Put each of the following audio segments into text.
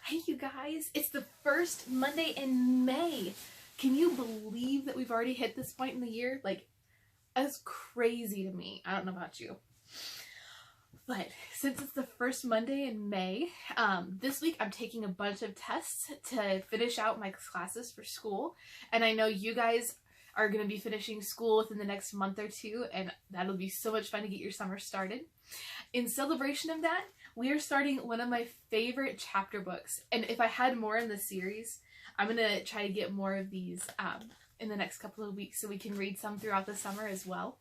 Hey you guys, it's the first Monday in May. Can you believe that we've already hit this point in the year? Like, that's crazy to me. I don't know about you. But since it's the first Monday in May, this week I'm taking a bunch of tests to finish out my classes for school. And I know you guys are going to be finishing school within the next month or two, and that'll be so much fun to get your summer started. In celebration of that, we are starting one of my favorite chapter books. And if I had more in the series, I'm going to try to get more of these in the next couple of weeks so we can read some throughout the summer as well.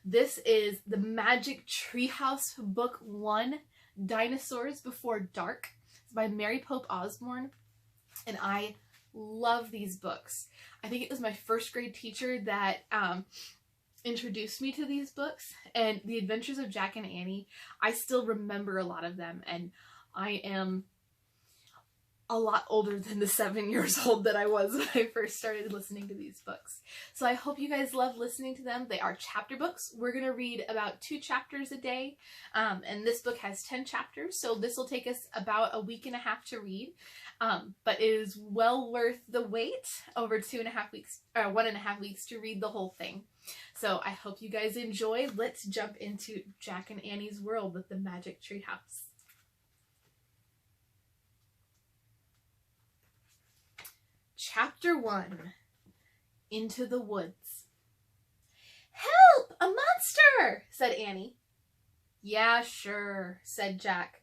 This is the Magic Treehouse Book 1, Dinosaurs Before Dark. It's by Mary Pope Osborne, and I love these books. I think it was my first grade teacher that introduced me to these books, and The Adventures of Jack and Annie, I still remember a lot of them, and I am a lot older than the 7 years old that I was when I first started listening to these books. So I hope you guys love listening to them. They are chapter books. We're going to read about 2 chapters a day, and this book has 10 chapters, so this will take us about a week and a half to read, but it is well worth the wait, over 1.5 weeks to read the whole thing. So I hope you guys enjoy. Let's jump into Jack and Annie's world with the Magic Treehouse. Chapter 1, Into the Woods. "Help! A monster!" said Annie. "Yeah, sure," said Jack.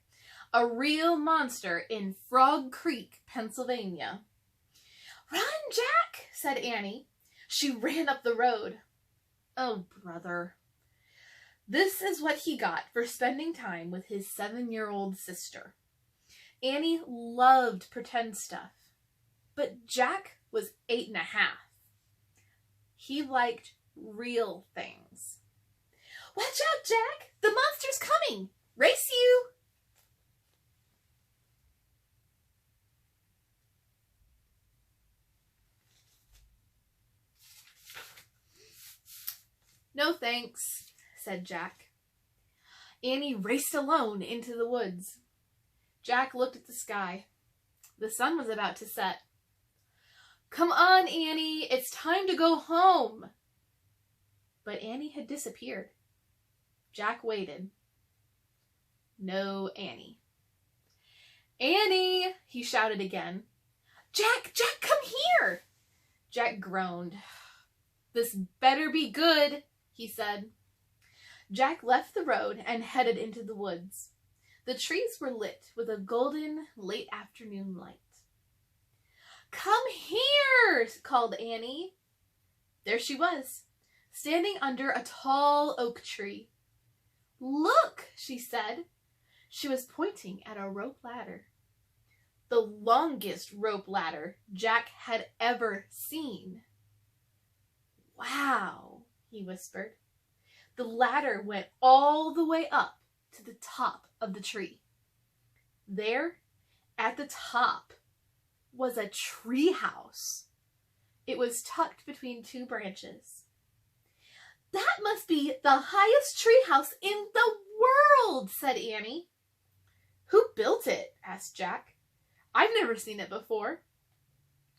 "A real monster in Frog Creek, Pennsylvania." "Run, Jack!" said Annie. She ran up the road. Oh, brother. This is what he got for spending time with his 7-year-old sister. Annie loved pretend stuff. But Jack was 8.5. He liked real things. "Watch out, Jack! The monster's coming! Race you!" "No thanks," said Jack. Annie raced alone into the woods. Jack looked at the sky. The sun was about to set. "Come on, Annie, it's time to go home." But Annie had disappeared. Jack waited. No Annie. "Annie!" he shouted again. Jack, come here!" Jack groaned. "This better be good," he said. Jack left the road and headed into the woods. The trees were lit with a golden late afternoon light. "Come here!" called Annie. There she was, standing under a tall oak tree. "Look," she said. She was pointing at a rope ladder. The longest rope ladder Jack had ever seen. "Wow," he whispered. The ladder went all the way up to the top of the tree. There, at the top, was a tree house. It was tucked between 2 branches. "That must be the highest tree house in the world," said Annie. "Who built it?" asked Jack. "I've never seen it before."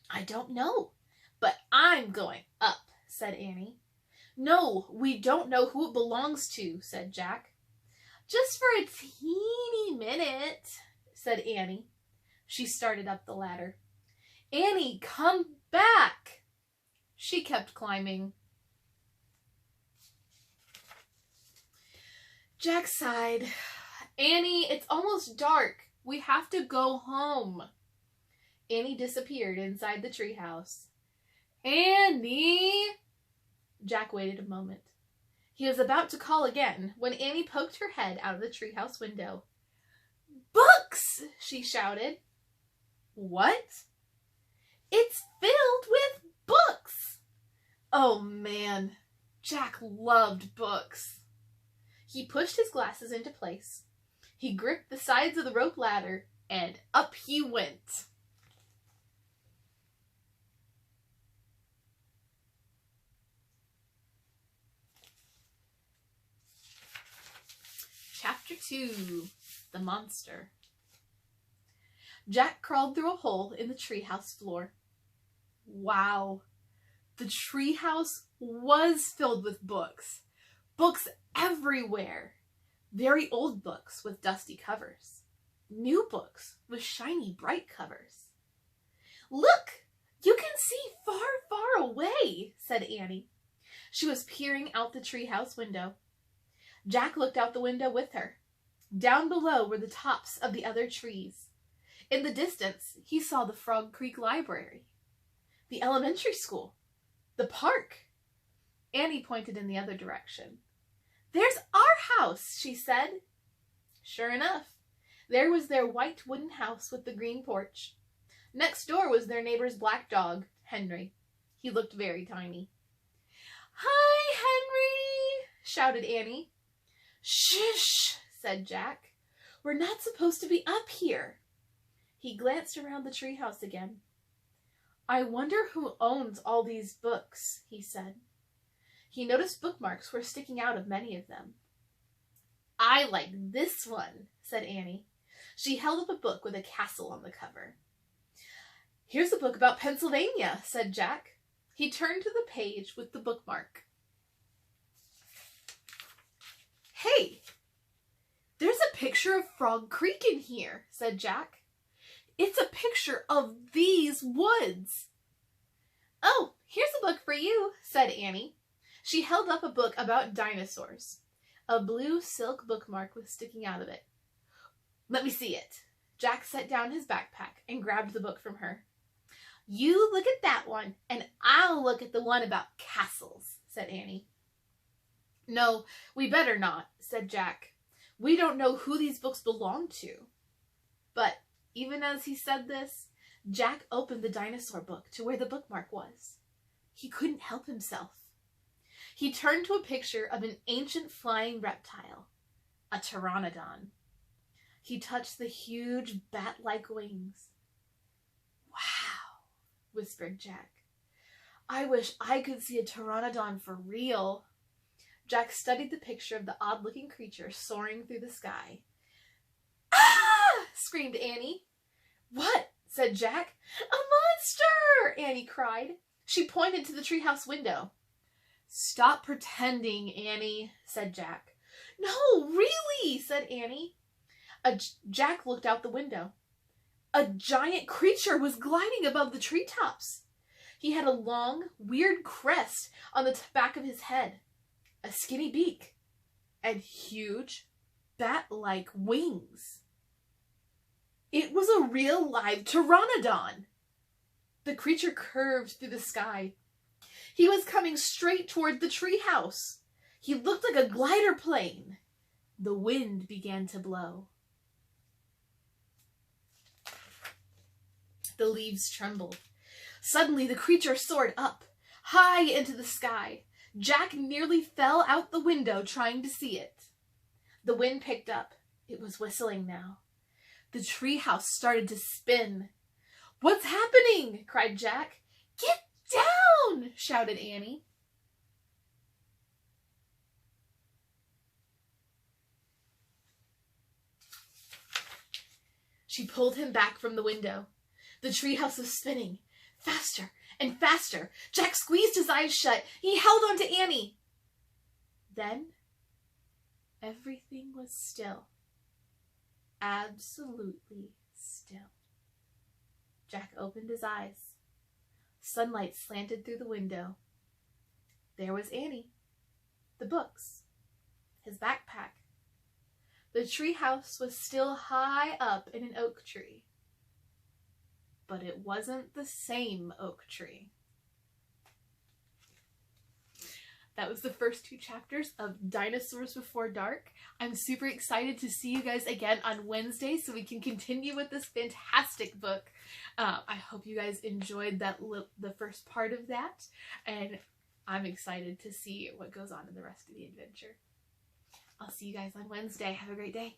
"I don't know, but I'm going up," said Annie. "No, we don't know who it belongs to," said Jack. "Just for a teeny minute," said Annie. She started up the ladder. "Annie, come back!" She kept climbing. Jack sighed. "Annie, it's almost dark. We have to go home." Annie disappeared inside the treehouse. "Annie!" Jack waited a moment. He was about to call again when Annie poked her head out of the treehouse window. "Books!" she shouted. "What?" "It's filled with books!" Oh man, Jack loved books. He pushed his glasses into place. He gripped the sides of the rope ladder, and up he went. Chapter 2, The Monster. Jack crawled through a hole in the treehouse floor. Wow, the treehouse was filled with books. Books everywhere. Very old books with dusty covers. New books with shiny, bright covers. "Look, you can see far, far away," said Annie. She was peering out the treehouse window. Jack looked out the window with her. Down below were the tops of the other trees. In the distance, he saw the Frog Creek Library, the elementary school, the park. Annie pointed in the other direction. "There's our house," she said. Sure enough, there was their white wooden house with the green porch. Next door was their neighbor's black dog, Henry. He looked very tiny. "Hi, Henry," shouted Annie. "Shh," said Jack. "We're not supposed to be up here." He glanced around the treehouse again. "I wonder who owns all these books," he said. He noticed bookmarks were sticking out of many of them. "I like this one," said Annie. She held up a book with a castle on the cover. "Here's a book about Pennsylvania," said Jack. He turned to the page with the bookmark. "Hey, there's a picture of Frog Creek in here," said Jack. "It's a picture of these woods." "Oh, here's a book for you," said Annie. She held up a book about dinosaurs. A blue silk bookmark was sticking out of it. "Let me see it." Jack set down his backpack and grabbed the book from her. "You look at that one, and I'll look at the one about castles," said Annie. "No, we better not," said Jack. "We don't know who these books belong to." But even as he said this, Jack opened the dinosaur book to where the bookmark was. He couldn't help himself. He turned to a picture of an ancient flying reptile, a pteranodon. He touched the huge bat-like wings. "Wow," whispered Jack. "I wish I could see a pteranodon for real." Jack studied the picture of the odd-looking creature soaring through the sky. "Ah!" screamed Annie. "What?" said Jack. "A monster!" Annie cried. She pointed to the treehouse window. "Stop pretending, Annie," said Jack. "No, really," said Annie. Jack looked out the window. A giant creature was gliding above the treetops. He had a long, weird crest on the back of his head, a skinny beak, and huge, bat-like wings. It was a real live pteranodon. The creature curved through the sky. He was coming straight toward the treehouse. He looked like a glider plane. The wind began to blow. The leaves trembled. Suddenly the creature soared up, high into the sky. Jack nearly fell out the window trying to see it. The wind picked up. It was whistling now. The treehouse started to spin. "What's happening?" cried Jack. "Get down!" shouted Annie. She pulled him back from the window. The treehouse was spinning, faster and faster. Jack squeezed his eyes shut. He held on to Annie. Then everything was still. Absolutely still. Jack opened his eyes. Sunlight slanted through the window. There was Annie, the books, his backpack. The treehouse was still high up in an oak tree. But it wasn't the same oak tree. That was the first 2 chapters of Dinosaurs Before Dark. I'm super excited to see you guys again on Wednesday so we can continue with this fantastic book. I hope you guys enjoyed the first part of that, and I'm excited to see what goes on in the rest of the adventure. I'll see you guys on Wednesday. Have a great day.